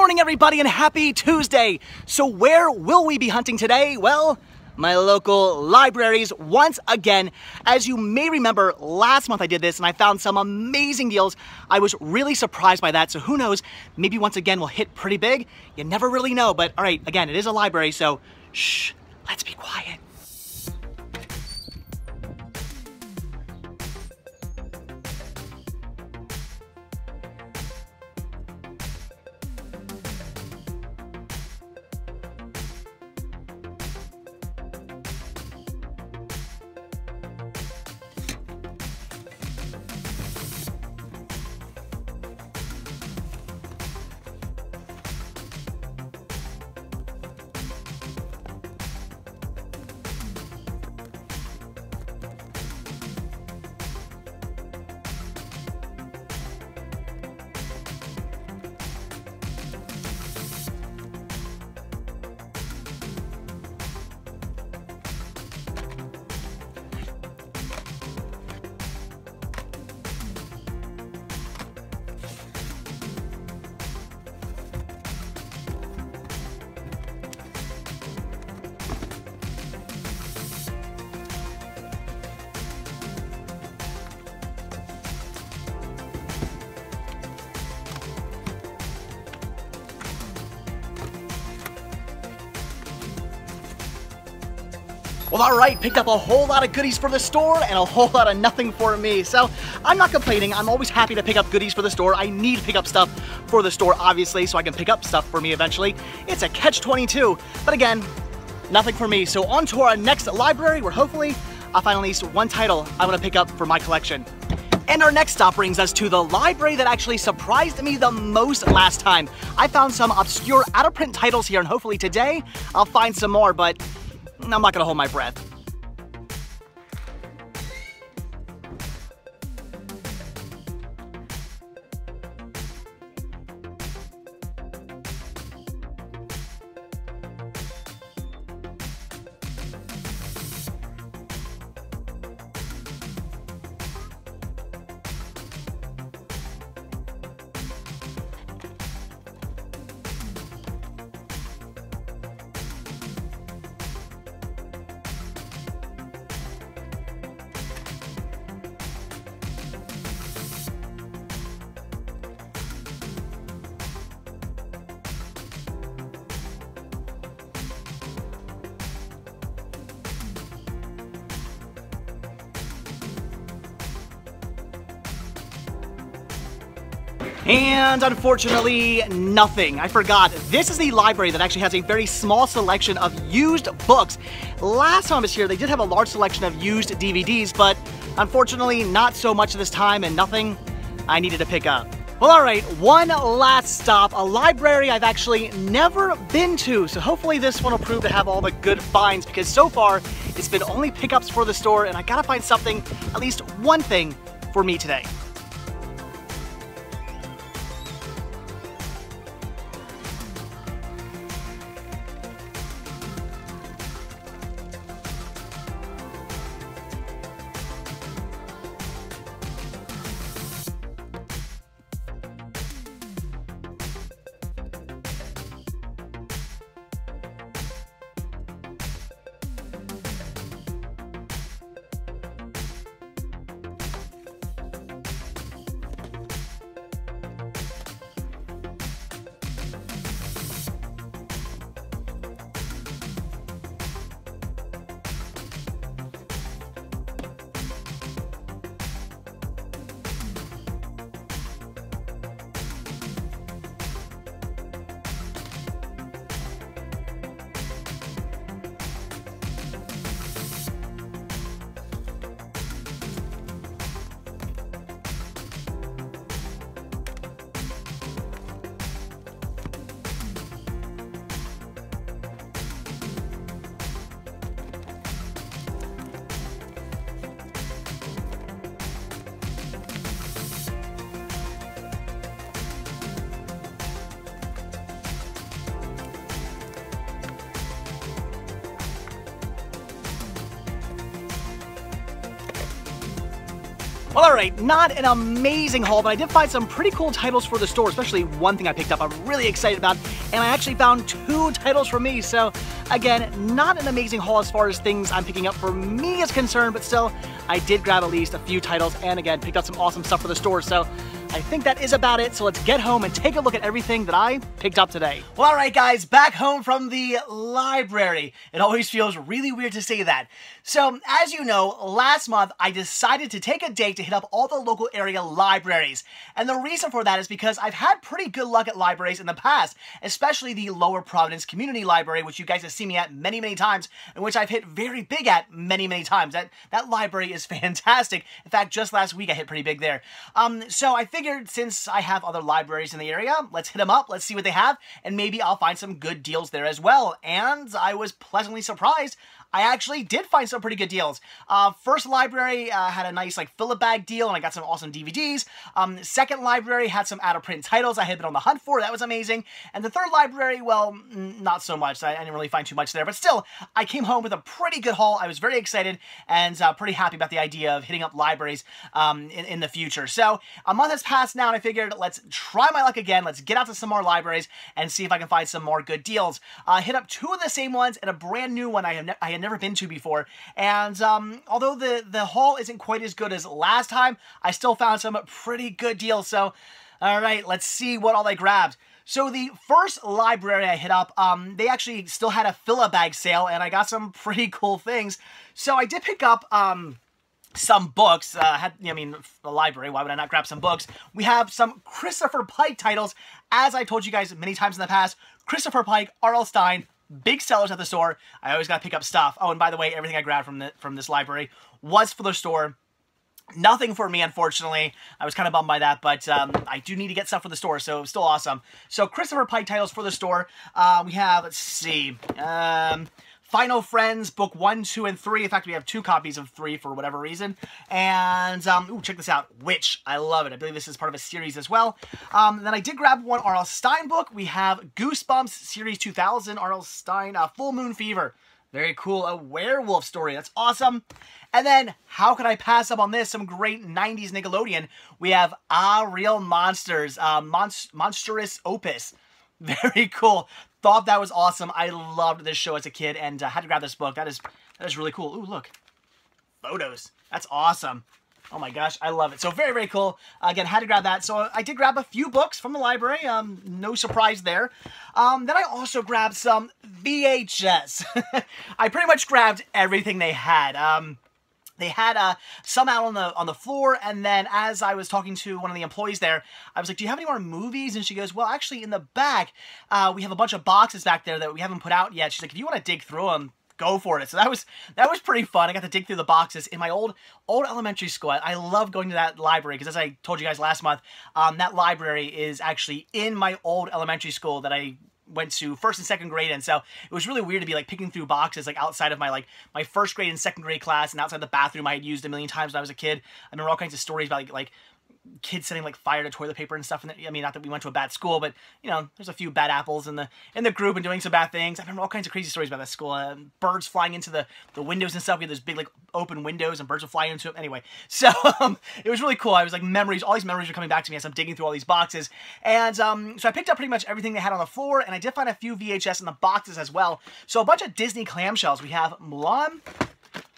morning, everybody, and happy Tuesday. So where will we be hunting today? Well, my local libraries once again. As you may remember, last month I did this and I found some amazing deals. I was really surprised by that, so who knows, maybe once again we'll hit pretty big. You never really know, but all right, again, it is a library, so shh, let's be quiet. Well, all right, picked up a whole lot of goodies for the store and a whole lot of nothing for me. So I'm not complaining. I'm always happy to pick up goodies for the store. I need to pick up stuff for the store, obviously, so I can pick up stuff for me eventually. It's a catch-22, but again, nothing for me. So on to our next library where hopefully I'll find at least one title I want to pick up for my collection. And our next stop brings us to the library that actually surprised me the most last time. I found some obscure out-of-print titles here, and hopefully today I'll find some more, but I'm not gonna hold my breath. And unfortunately, nothing. I forgot. This is the library that actually has a very small selection of used books. Last time I was here, they did have a large selection of used DVDs, but unfortunately, not so much this time and nothing I needed to pick up. Well, all right, one last stop, a library I've actually never been to, so hopefully this one will prove to have all the good finds, because so far, it's been only pickups for the store, and I gotta find something, at least one thing, for me today. Well, alright, not an amazing haul, but I did find some pretty cool titles for the store, especially one thing I picked up I'm really excited about, and I actually found 2 titles for me, so again, not an amazing haul as far as things I'm picking up for me is concerned, but still, I did grab at least a few titles, and again, picked up some awesome stuff for the store, so I think that is about it, so let's get home and take a look at everything that I picked up today. Well, alright guys, back home from the library. It always feels really weird to say that. So, as you know, last month I decided to take a day to hit up all the local area libraries. And the reason for that is because I've had pretty good luck at libraries in the past, especially the Lower Providence Community Library, which you guys have seen me at many, many times, and which I've hit very big at many, many times. That library is fantastic. In fact, just last week I hit pretty big there. So I figured since I have other libraries in the area, let's hit them up, let's see what they have, and maybe I'll find some good deals there as well. And I was pleasantly surprised. I actually did find some pretty good deals. First library had a nice fill-a-bag deal, and I got some awesome DVDs. Second library had some out-of-print titles I had been on the hunt for. That was amazing. And the third library, well, not so much. I didn't really find too much there. But still, I came home with a pretty good haul. I was very excited and pretty happy about the idea of hitting up libraries in the future. So a month has passed now, and I figured let's try my luck again. Let's get out to some more libraries and see if I can find some more good deals. Hit up 2 of the same ones and a brand new one I had never been to before. And although the haul isn't quite as good as last time, I still found some pretty good deals. So, all right, let's see what all I grabbed. So the first library I hit up, they actually still had a fill-a-bag sale, and I got some pretty cool things. So I did pick up some books. The library, why would I not grab some books? We have some Christopher Pike titles. As I told you guys many times in the past, Christopher Pike, R.L. Stine, big sellers at the store. I always gotta pick up stuff. Oh, and by the way, everything I grabbed from this library was for the store. Nothing for me, unfortunately. I was kind of bummed by that, but I do need to get stuff for the store, so still awesome. So Christopher Pike titles for the store. We have, let's see, Final Friends, book 1, 2, and 3. In fact, we have 2 copies of 3 for whatever reason. And, ooh, check this out. Witch. I love it. I believe this is part of a series as well. Then I did grab one R.L. Stine book. We have Goosebumps, Series 2000, R.L. Stine, Full Moon Fever. Very cool. A werewolf story. That's awesome. And then, how could I pass up on this? Some great 90s Nickelodeon. We have Real Monsters, Monstrous Opus. Very cool. Thought that was awesome. I loved this show as a kid, and had to grab this book. That is really cool. Ooh, look. Photos. That's awesome. Oh my gosh, I love it. So very, very cool. Again, had to grab that. So I did grab a few books from the library. No surprise there. Then I also grabbed some VHS. I pretty much grabbed everything they had. They had some out on the floor, and then as I was talking to one of the employees there, I was like, do you have any more movies? And she goes, well, actually, in the back, we have a bunch of boxes back there that we haven't put out yet. She's like, if you want to dig through them, go for it. So that was pretty fun. I got to dig through the boxes. In my old elementary school, I love going to that library, because as I told you guys last month, that library is actually in my old elementary school that I went to 1st and 2nd grade, and so it was really weird to be picking through boxes outside of my my 1st grade and 2nd grade class, and outside the bathroom I had used a million times when I was a kid. I remember all kinds of stories about like kids setting fire to toilet paper and stuff. And I mean, not that we went to a bad school, but you know, there's a few bad apples in the group and doing some bad things. I remember all kinds of crazy stories about that school. Birds flying into the windows and stuff. We had those big open windows and birds would fly into them. Anyway, so it was really cool. I was memories. All these memories are coming back to me as I'm digging through all these boxes. And so I picked up pretty much everything they had on the floor, and I did find a few VHS in the boxes as well. So a bunch of Disney clamshells. We have Mulan,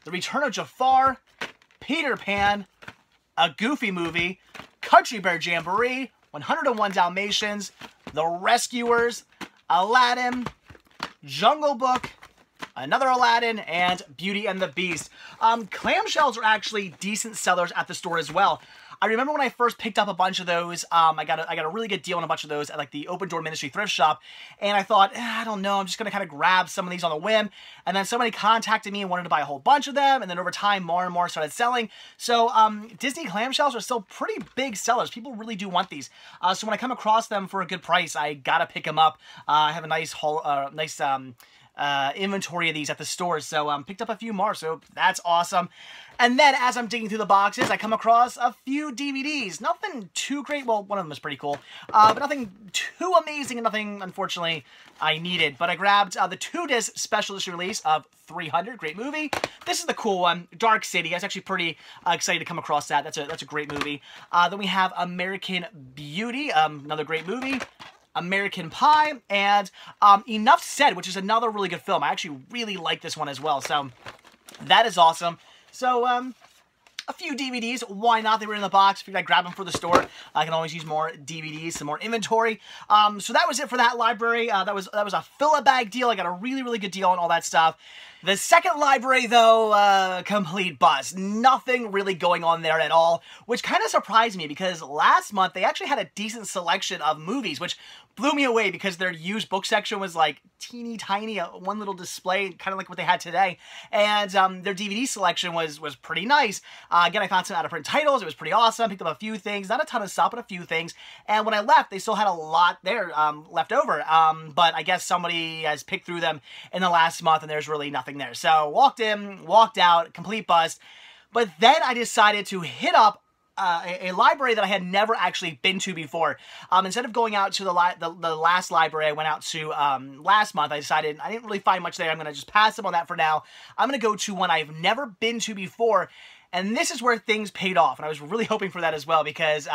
The Return of Jafar, Peter Pan, A Goofy Movie, Country Bear Jamboree, 101 Dalmatians, The Rescuers, Aladdin, Jungle Book, another Aladdin, and Beauty and the Beast. Clamshells are actually decent sellers at the store as well. I remember when I first picked up a bunch of those, I got a really good deal on a bunch of those at the Open Door Ministry thrift shop, and I thought, I don't know, I'm just going to kind of grab some of these on the whim, and then somebody contacted me and wanted to buy a whole bunch of them, and then over time, more and more started selling. So, Disney clamshells are still pretty big sellers. People really do want these. So when I come across them for a good price, I gotta pick them up. I have a nice inventory of these at the store, so picked up a few more, so that's awesome. And then as I'm digging through the boxes, I come across a few DVDs. Nothing too great. Well, one of them is pretty cool, but nothing too amazing and nothing, unfortunately, I needed. But I grabbed the 2-disc special edition release of 300. Great movie. This is the cool one, Dark City. I was actually pretty excited to come across that. That's a great movie. Then we have American Beauty, another great movie. American Pie, and Enough Said, which is another really good film. I actually really like this one as well, so that is awesome. So, a few DVDs, why not? They were in the box. Figured I'd grab them for the store. I can always use more DVDs, some more inventory. So that was it for that library. That was a fill-a-bag deal. I got a really, really good deal on all that stuff. The second library, though, complete bust. Nothing really going on there at all, which kind of surprised me because last month they actually had a decent selection of movies, which blew me away because their used book section was like teeny tiny, one little display, kind of like what they had today. And their DVD selection was pretty nice. Again, I found some out-of-print titles. It was pretty awesome. Picked up a few things, not a ton of stuff, but a few things. And when I left, they still had a lot there left over. But I guess somebody has picked through them in the last month, and there's really nothing there. So walked in, walked out, complete bust. But then I decided to hit up a library that I had never actually been to before. Instead of going out to the last library I went out to last month, I decided I didn't really find much there. I'm going to just pass up on that for now. I'm going to go to one I've never been to before, and this is where things paid off. And I was really hoping for that as well because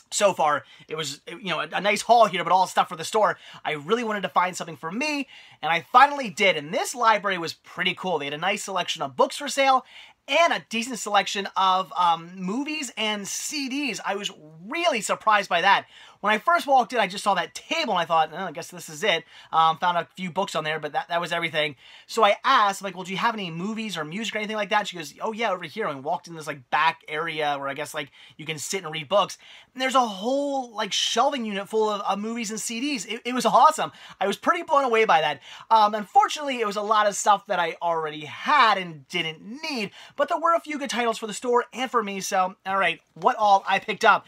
so far, it was, you know, a nice haul here, but all stuff for the store. I really wanted to find something for me, and I finally did. And this library was pretty cool. They had a nice selection of books for sale and a decent selection of movies and CDs. I was really surprised by that. When I first walked in, I just saw that table, and I thought, oh, I guess this is it. Found a few books on there, but that was everything. So I asked, like, well, do you have any movies or music or anything like that? She goes, oh, yeah, over here. And walked in this, like, back area where I guess, like, you can sit and read books. And there's a whole, like, shelving unit full of movies and CDs. It was awesome. I was pretty blown away by that. Unfortunately, it was a lot of stuff that I already had and didn't need, but there were a few good titles for the store and for me, so, all right, what all I picked up.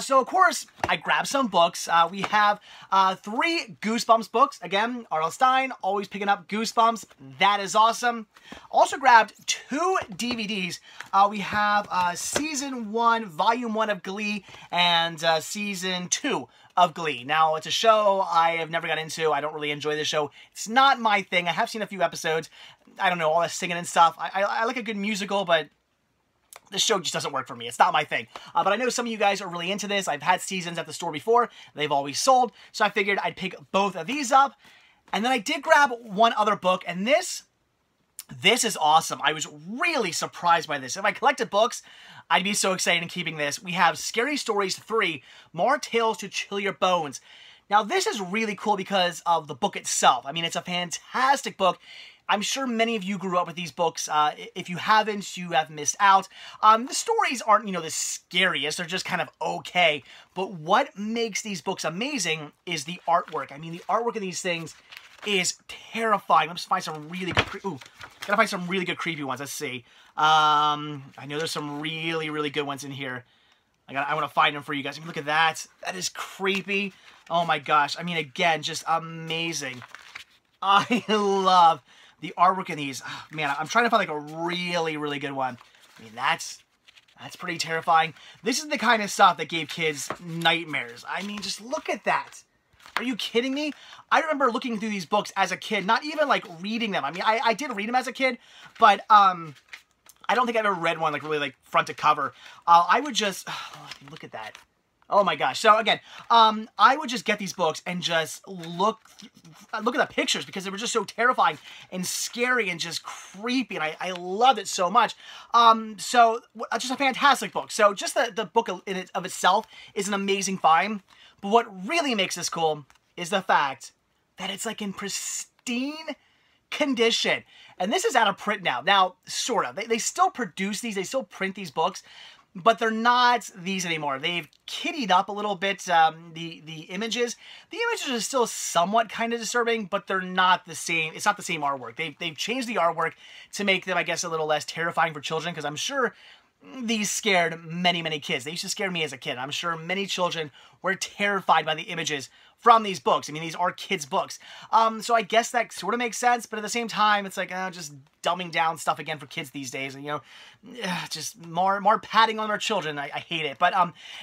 So, of course, I grabbed some books. We have 3 Goosebumps books. Again, R.L. Stine, always picking up Goosebumps. That is awesome. Also grabbed 2 DVDs. We have Season 1, Volume 1 of Glee, and Season 2 of Glee. Now, it's a show I have never got into. I don't really enjoy the show. It's not my thing. I have seen a few episodes. I don't know, all that singing and stuff. I like a good musical, but this show just doesn't work for me. It's not my thing. But I know some of you guys are really into this. I've had seasons at the store before. They've always sold. So I figured I'd pick both of these up. And then I did grab one other book. And this is awesome. I was really surprised by this. If I collected books, I'd be so excited in keeping this. We have Scary Stories 3, More Tales to Chill Your Bones. Now, this is really cool because of the book itself. I mean, it's a fantastic book. I'm sure many of you grew up with these books. If you haven't, you have missed out. The stories aren't, you know, the scariest. They're just kind of okay. But what makes these books amazing is the artwork. I mean, the artwork of these things is terrifying. Let's find some really good... gotta find some really good creepy ones. Let's see. I know there's some really, really good ones in here. I want to find them for you guys. I mean, look at that. That is creepy. Oh my gosh. I mean, again, just amazing. I love the artwork in these. Oh, man, I'm trying to find like a really, really good one. I mean, that's pretty terrifying. This is the kind of stuff that gave kids nightmares. I mean, just look at that. Are you kidding me? I remember looking through these books as a kid, not even like reading them. I mean, I did read them as a kid, but I don't think I've ever read one like really like front to cover. I would just, look at that. Oh my gosh. So again, I would just get these books and just look at the pictures because they were just so terrifying and scary and just creepy, and I loved it so much. So just a fantastic book. So just the book of itself is an amazing find, but what really makes this cool is the fact that it's like in pristine condition. And this is out of print now. Now, sort of. They still produce these. They still print these books. But they're not these anymore. They've kiddied up a little bit the images. The images are still somewhat kind of disturbing, but they're not the same. It's not the same artwork. They've changed the artwork to make them, I guess, a little less terrifying for children, because I'm sure these scared many, many kids. They used to scare me as a kid. I'm sure many children were terrified by the images from these books. I mean, these are kids' books. So I guess that sort of makes sense, but at the same time, it's like, just dumbing down stuff again for kids these days. And, just more padding on our children. I hate it. But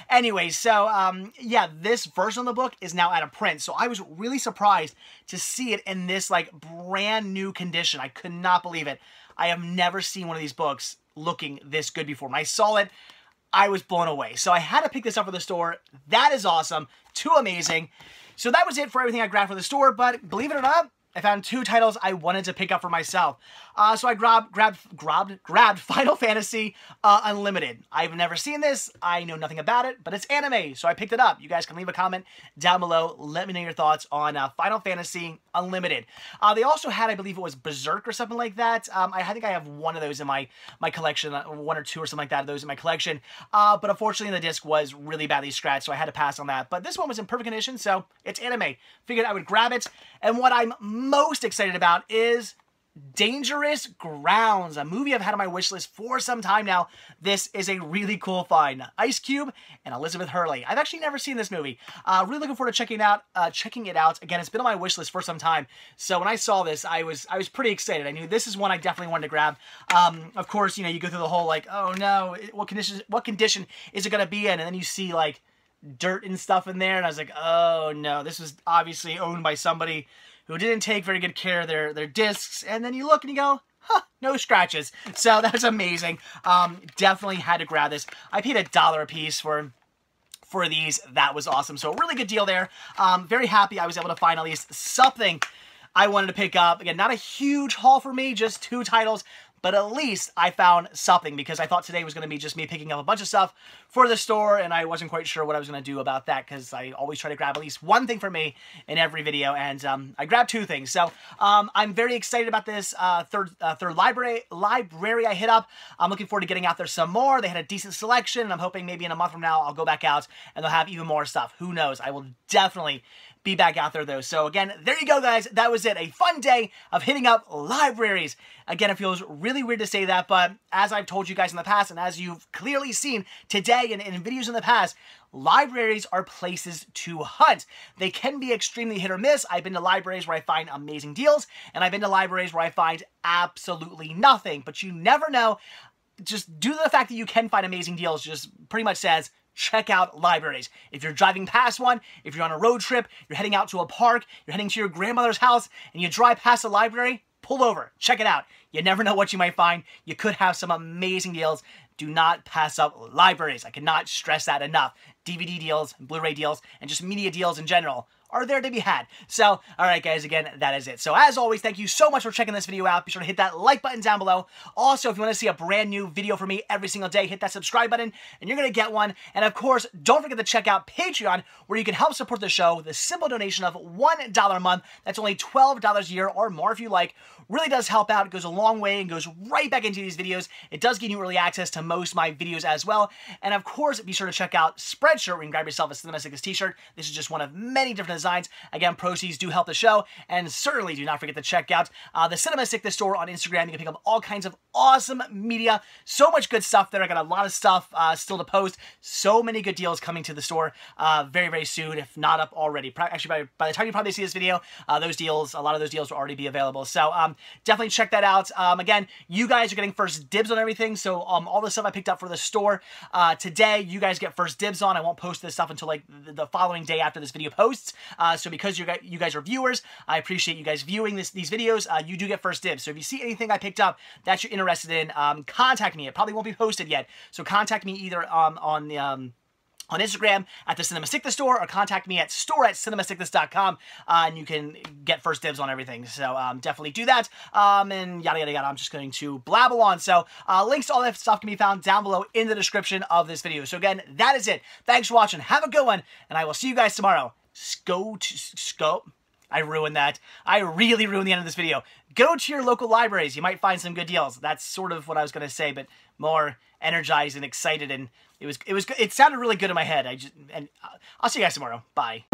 anyway, so yeah, this version of the book is now out of print. So I was really surprised to see it in this, like, brand new condition. I could not believe it. I have never seen one of these books looking this good before. When I saw it, I was blown away. So I had to pick this up for the store. That is awesome. Too amazing. So that was it for everything I grabbed for the store, but believe it or not, I found 2 titles I wanted to pick up for myself. So I grabbed Final Fantasy Unlimited. I've never seen this. I know nothing about it, but it's anime, so I picked it up. You guys can leave a comment down below. Let me know your thoughts on Final Fantasy Unlimited. They also had, I believe it was Berserk or something like that. I think I have one of those in my collection, 1 or 2 or something like that, those in my collection. But unfortunately, the disc was really badly scratched, so I had to pass on that. But this one was in perfect condition, so it's anime. Figured I would grab it. And what I'm most excited about is Dangerous Grounds, a movie I've had on my wish list for some time now. This is a really cool find. Ice Cube and Elizabeth Hurley. I've actually never seen this movie. Really looking forward to checking it out. Again, it's been on my wish list for some time. So when I saw this, I was pretty excited. I knew this is one I definitely wanted to grab. Of course, you go through the whole like, oh no, what condition is it going to be in? And then you see like dirt and stuff in there, and I was like, oh no, this was obviously owned by somebody who didn't take very good care of their discs. And then you look and you go, huh, no scratches. So that's amazing. Definitely had to grab this. I paid $1 a piece for these. That was awesome. So a really good deal there. Very happy I was able to find at least something I wanted to pick up. Again, not a huge haul for me, just 2 titles. But at least I found something, because I thought today was going to be just me picking up a bunch of stuff for the store, and I wasn't quite sure what I was going to do about that, because I always try to grab at least one thing for me in every video, and I grabbed 2 things. So I'm very excited about this third library I hit up. I'm looking forward to getting out there some more. They had a decent selection, and I'm hoping maybe in a month from now I'll go back out and they'll have even more stuff. Who knows? I will definitely be back out there though. So again, there you go guys. That was it. A fun day of hitting up libraries. Again, it feels really weird to say that, but as I've told you guys in the past, and as you've clearly seen today and in videos in the past, libraries are places to hunt. They can be extremely hit or miss. I've been to libraries where I find amazing deals, and I've been to libraries where I find absolutely nothing. But you never know. Just due to the fact that you can find amazing deals just pretty much says, check out libraries. If you're driving past one, if you're on a road trip, you're heading out to a park, you're heading to your grandmother's house, and you drive past a library, pull over, check it out. You never know what you might find. You could have some amazing deals. Do not pass up libraries. I cannot stress that enough. DVD deals, Blu-ray deals, and just media deals in general are there to be had. So, alright guys, again, that is it. So as always, thank you so much for checking this video out. Be sure to hit that like button down below. Also, if you want to see a brand new video from me every single day, hit that subscribe button, and you're going to get one. And of course, don't forget to check out Patreon, where you can help support the show with a simple donation of $1 a month. That's only $12 a year or more if you like. Really does help out. It goes a long way and goes right back into these videos. It does give you early access to most of my videos as well. And of course, be sure to check out Spreadshirt, where you can grab yourself a Cinema Sickness t-shirt. This is just one of many different designs. Again, proceeds do help the show, and certainly do not forget to check out the Cinema Sickness store on Instagram. You can pick up all kinds of awesome media. So much good stuff there. I got a lot of stuff still to post. So many good deals coming to the store very, very soon, if not up already. Actually, by the time you probably see this video, a lot of those deals will already be available. So definitely check that out. Again, you guys are getting first dibs on everything. So all the stuff I picked up for the store today, you guys get first dibs on. I won't post this stuff until like the following day after this video posts. So because you guys are viewers, I appreciate you guys viewing these videos. You do get first dibs. So if you see anything I picked up that you're interested in, contact me. It probably won't be posted yet. So contact me either on Instagram at the Cinema Sickness store, or contact me at store@cinemasickness.com, and you can get first dibs on everything. So definitely do that, and yada yada yada. I'm just going to blabble on. So links to all that stuff can be found down below in the description of this video. So again, that is it. Thanks for watching. Have a good one, and I will see you guys tomorrow. I ruined that. I really ruined the end of this video. Go to your local libraries. You might find some good deals. That's sort of what I was going to say, but more energized and excited, and it sounded really good in my head. I'll see you guys tomorrow. Bye.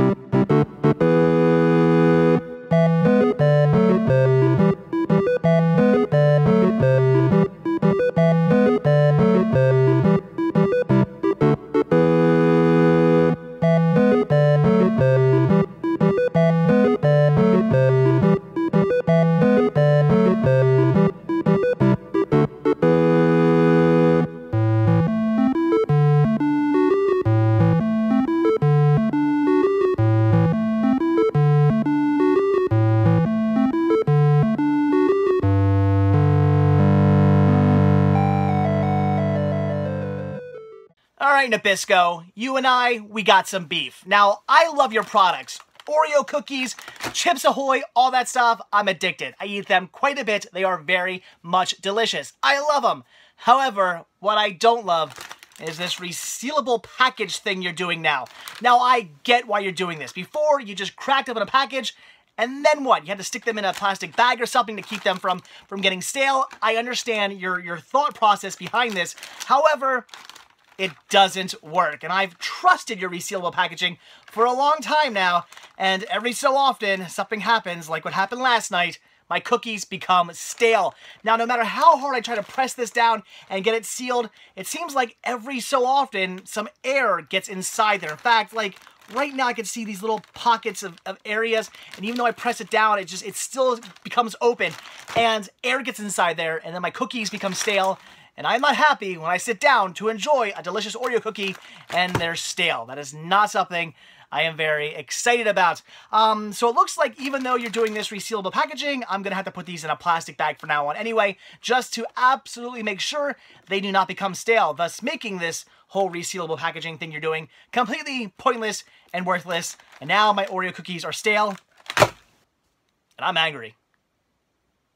All right, Nabisco, you and we got some beef. Now, I love your products. Oreo cookies, Chips Ahoy, all that stuff, I'm addicted. I eat them quite a bit. They are very much delicious. I love them. However, what I don't love is this resealable package thing you're doing now. Now, I get why you're doing this. Before, you just cracked up in a package, and then what? You had to stick them in a plastic bag or something to keep them from getting stale. I understand your thought process behind this. However, it doesn't work. And I've trusted your resealable packaging for a long time now, and every so often, something happens, like what happened last night. My cookies become stale. Now, no matter how hard I try to press this down and get it sealed, it seems like every so often, some air gets inside there. In fact, like, right now I can see these little pockets of areas, and even though I press it down, it still becomes open, and air gets inside there, and then my cookies become stale. And I'm not happy when I sit down to enjoy a delicious Oreo cookie and they're stale. That is not something I am very excited about. So it looks like even though you're doing this resealable packaging, I'm going to have to put these in a plastic bag from now on anyway, just to absolutely make sure they do not become stale, thus making this whole resealable packaging thing you're doing completely pointless and worthless. And now my Oreo cookies are stale, and I'm angry.